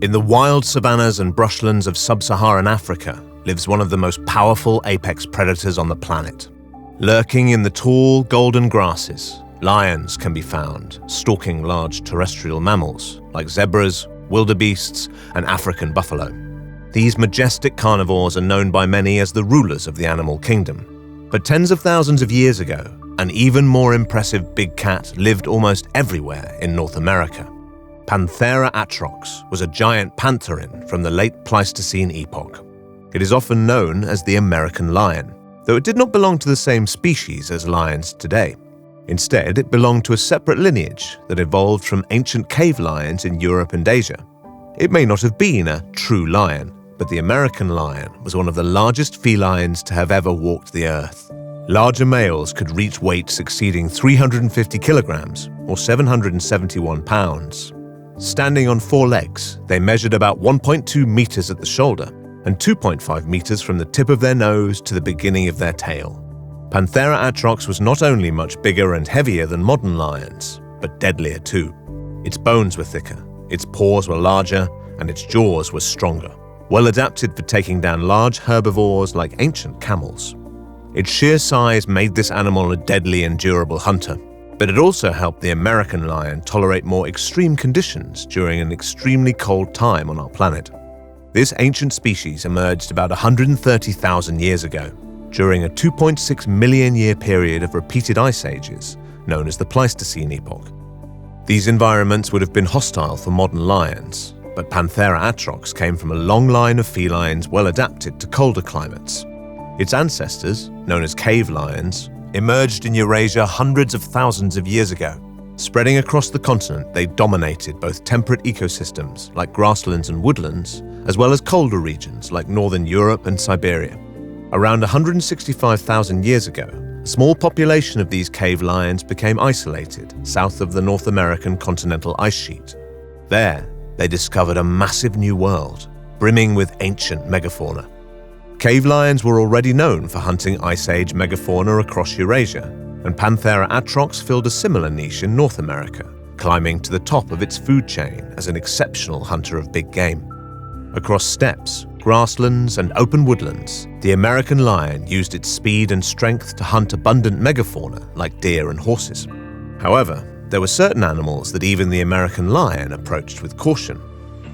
In the wild savannas and brushlands of sub-Saharan Africa lives one of the most powerful apex predators on the planet. Lurking in the tall, golden grasses, lions can be found, stalking large terrestrial mammals like zebras, wildebeests, and African buffalo. These majestic carnivores are known by many as the rulers of the animal kingdom. But tens of thousands of years ago, an even more impressive big cat lived almost everywhere in North America. Panthera atrox was a giant pantherine from the late Pleistocene epoch. It is often known as the American lion, though it did not belong to the same species as lions today. Instead, it belonged to a separate lineage that evolved from ancient cave lions in Europe and Asia. It may not have been a true lion, but the American lion was one of the largest felines to have ever walked the earth. Larger males could reach weights exceeding 350 kilograms, or 771 pounds. Standing on four legs, they measured about 1.2 meters at the shoulder and 2.5 meters from the tip of their nose to the beginning of their tail. Panthera atrox was not only much bigger and heavier than modern lions, but deadlier too. Its bones were thicker, its paws were larger, and its jaws were stronger, well adapted for taking down large herbivores like ancient camels. Its sheer size made this animal a deadly and durable hunter, but it also helped the American lion tolerate more extreme conditions during an extremely cold time on our planet. This ancient species emerged about 130,000 years ago, during a 2.6 million year period of repeated ice ages, known as the Pleistocene epoch. These environments would have been hostile for modern lions, but Panthera atrox came from a long line of felines well adapted to colder climates. Its ancestors, known as cave lions, emerged in Eurasia hundreds of thousands of years ago. Spreading across the continent, they dominated both temperate ecosystems like grasslands and woodlands, as well as colder regions like northern Europe and Siberia. Around 165,000 years ago, a small population of these cave lions became isolated south of the North American continental ice sheet. There, they discovered a massive new world, brimming with ancient megafauna. Cave lions were already known for hunting Ice Age megafauna across Eurasia, and Panthera atrox filled a similar niche in North America, climbing to the top of its food chain as an exceptional hunter of big game. Across steppes, grasslands, and open woodlands, the American lion used its speed and strength to hunt abundant megafauna like deer and horses. However, there were certain animals that even the American lion approached with caution.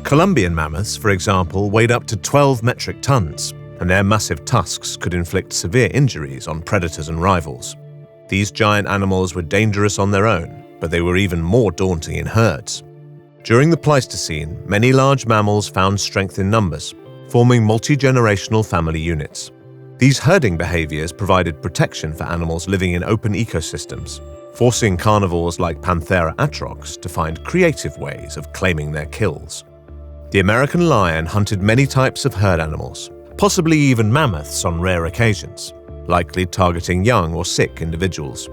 Columbian mammoths, for example, weighed up to 12 metric tons, and their massive tusks could inflict severe injuries on predators and rivals. These giant animals were dangerous on their own, but they were even more daunting in herds. During the Pleistocene, many large mammals found strength in numbers, forming multi-generational family units. These herding behaviors provided protection for animals living in open ecosystems, forcing carnivores like Panthera atrox to find creative ways of claiming their kills. The American lion hunted many types of herd animals, possibly even mammoths on rare occasions, likely targeting young or sick individuals.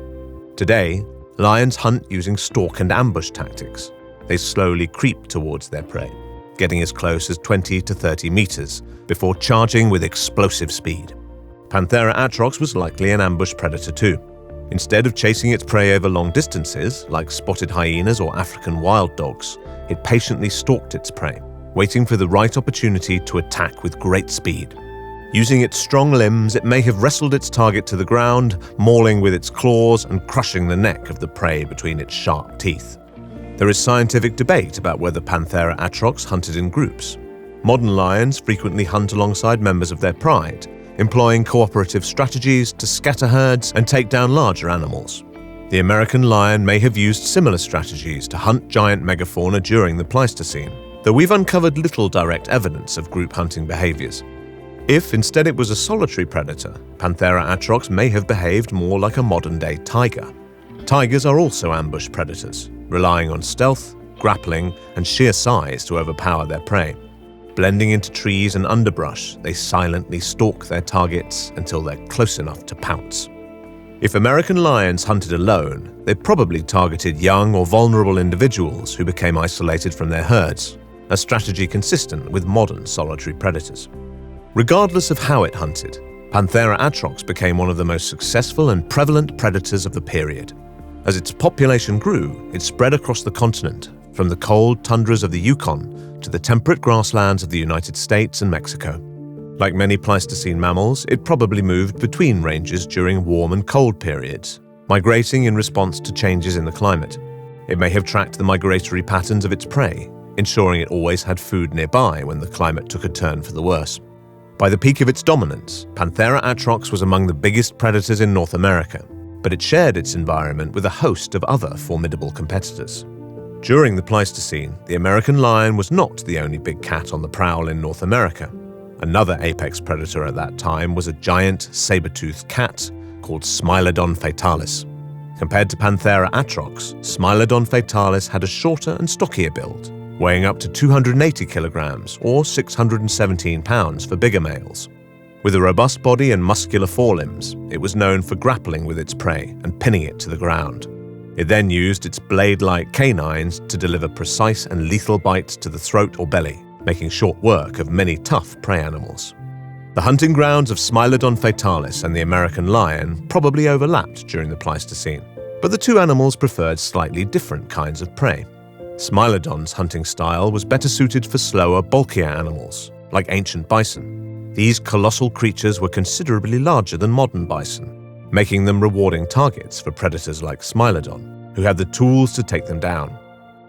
Today, lions hunt using stalk and ambush tactics. They slowly creep towards their prey, getting as close as 20 to 30 meters before charging with explosive speed. Panthera atrox was likely an ambush predator too. Instead of chasing its prey over long distances, like spotted hyenas or African wild dogs, it patiently stalked its prey, waiting for the right opportunity to attack with great speed. Using its strong limbs, it may have wrestled its target to the ground, mauling with its claws and crushing the neck of the prey between its sharp teeth. There is scientific debate about whether Panthera atrox hunted in groups. Modern lions frequently hunt alongside members of their pride, employing cooperative strategies to scatter herds and take down larger animals. The American lion may have used similar strategies to hunt giant megafauna during the Pleistocene, though we've uncovered little direct evidence of group hunting behaviors. If instead it was a solitary predator, Panthera atrox may have behaved more like a modern-day tiger. Tigers are also ambush predators, relying on stealth, grappling, and sheer size to overpower their prey. Blending into trees and underbrush, they silently stalk their targets until they're close enough to pounce. If American lions hunted alone, they probably targeted young or vulnerable individuals who became isolated from their herds, a strategy consistent with modern solitary predators. Regardless of how it hunted, Panthera atrox became one of the most successful and prevalent predators of the period. As its population grew, it spread across the continent, from the cold tundras of the Yukon to the temperate grasslands of the United States and Mexico. Like many Pleistocene mammals, it probably moved between ranges during warm and cold periods, migrating in response to changes in the climate. It may have tracked the migratory patterns of its prey, ensuring it always had food nearby when the climate took a turn for the worse. By the peak of its dominance, Panthera atrox was among the biggest predators in North America, but it shared its environment with a host of other formidable competitors. During the Pleistocene, the American lion was not the only big cat on the prowl in North America. Another apex predator at that time was a giant saber-toothed cat called Smilodon fatalis. Compared to Panthera atrox, Smilodon fatalis had a shorter and stockier build, weighing up to 280 kilograms or 617 pounds for bigger males. With a robust body and muscular forelimbs, it was known for grappling with its prey and pinning it to the ground. It then used its blade-like canines to deliver precise and lethal bites to the throat or belly, making short work of many tough prey animals. The hunting grounds of Smilodon fatalis and the American lion probably overlapped during the Pleistocene, but the two animals preferred slightly different kinds of prey. Smilodon's hunting style was better suited for slower, bulkier animals, like ancient bison. These colossal creatures were considerably larger than modern bison, making them rewarding targets for predators like Smilodon, who had the tools to take them down.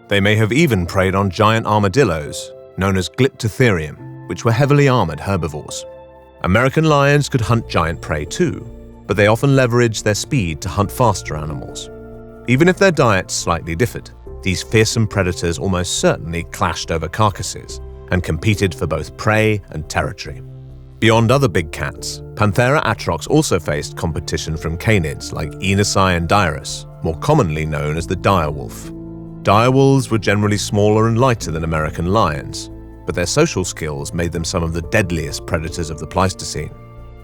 They may have even preyed on giant armadillos, known as Glyptotherium, which were heavily armored herbivores. American lions could hunt giant prey too, but they often leveraged their speed to hunt faster animals. Even if their diets slightly differed, these fearsome predators almost certainly clashed over carcasses and competed for both prey and territory. Beyond other big cats, Panthera atrox also faced competition from canids like Oenocyon and Dirus, more commonly known as the direwolf. Direwolves were generally smaller and lighter than American lions, but their social skills made them some of the deadliest predators of the Pleistocene.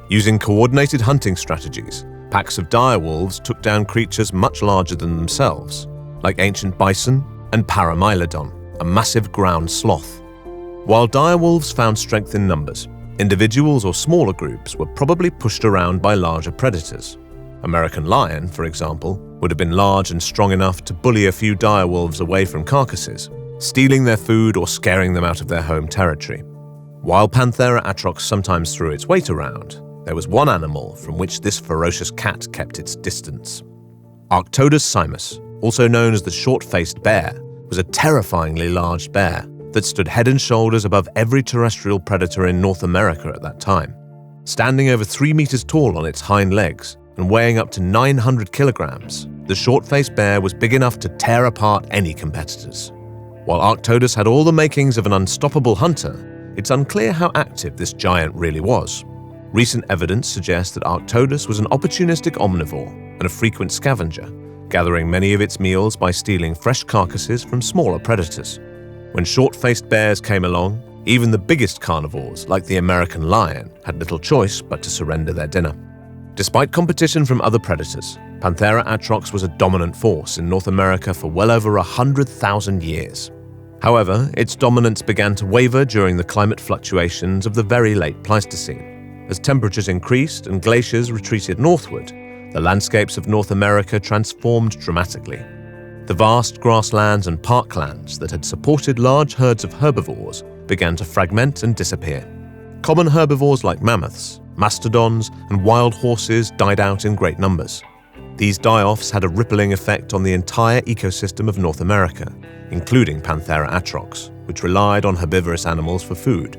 Using coordinated hunting strategies, packs of direwolves took down creatures much larger than themselves, like ancient bison and Paramylodon, a massive ground sloth. While direwolves found strength in numbers, individuals or smaller groups were probably pushed around by larger predators. American lion, for example, would have been large and strong enough to bully a few direwolves away from carcasses, stealing their food or scaring them out of their home territory. While Panthera atrox sometimes threw its weight around, there was one animal from which this ferocious cat kept its distance. Arctodus simus, also known as the short-faced bear, was a terrifyingly large bear that stood head and shoulders above every terrestrial predator in North America at that time. Standing over 3 meters tall on its hind legs and weighing up to 900 kilograms, the short-faced bear was big enough to tear apart any competitors. While Arctodus had all the makings of an unstoppable hunter, it's unclear how active this giant really was. Recent evidence suggests that Arctodus was an opportunistic omnivore and a frequent scavenger, gathering many of its meals by stealing fresh carcasses from smaller predators. When short-faced bears came along, even the biggest carnivores, like the American lion, had little choice but to surrender their dinner. Despite competition from other predators, Panthera atrox was a dominant force in North America for well over 100,000 years. However, its dominance began to waver during the climate fluctuations of the very late Pleistocene. As temperatures increased and glaciers retreated northward, the landscapes of North America transformed dramatically. The vast grasslands and parklands that had supported large herds of herbivores began to fragment and disappear. Common herbivores like mammoths, mastodons, and wild horses died out in great numbers. These die-offs had a rippling effect on the entire ecosystem of North America, including Panthera atrox, which relied on herbivorous animals for food.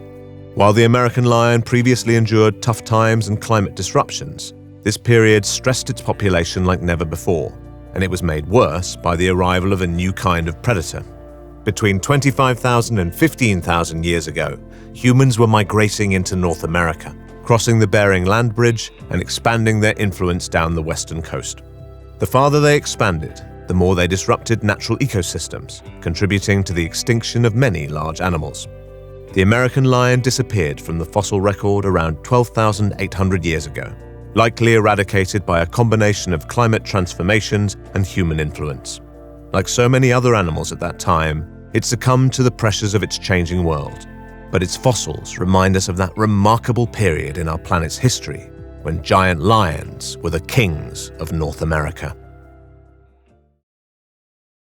While the American lion previously endured tough times and climate disruptions, this period stressed its population like never before, and it was made worse by the arrival of a new kind of predator. Between 25,000 and 15,000 years ago, humans were migrating into North America, crossing the Bering Land Bridge and expanding their influence down the western coast. The farther they expanded, the more they disrupted natural ecosystems, contributing to the extinction of many large animals. The American lion disappeared from the fossil record around 12,800 years ago, likely eradicated by a combination of climate transformations and human influence. Like so many other animals at that time, it succumbed to the pressures of its changing world. But its fossils remind us of that remarkable period in our planet's history when giant lions were the kings of North America.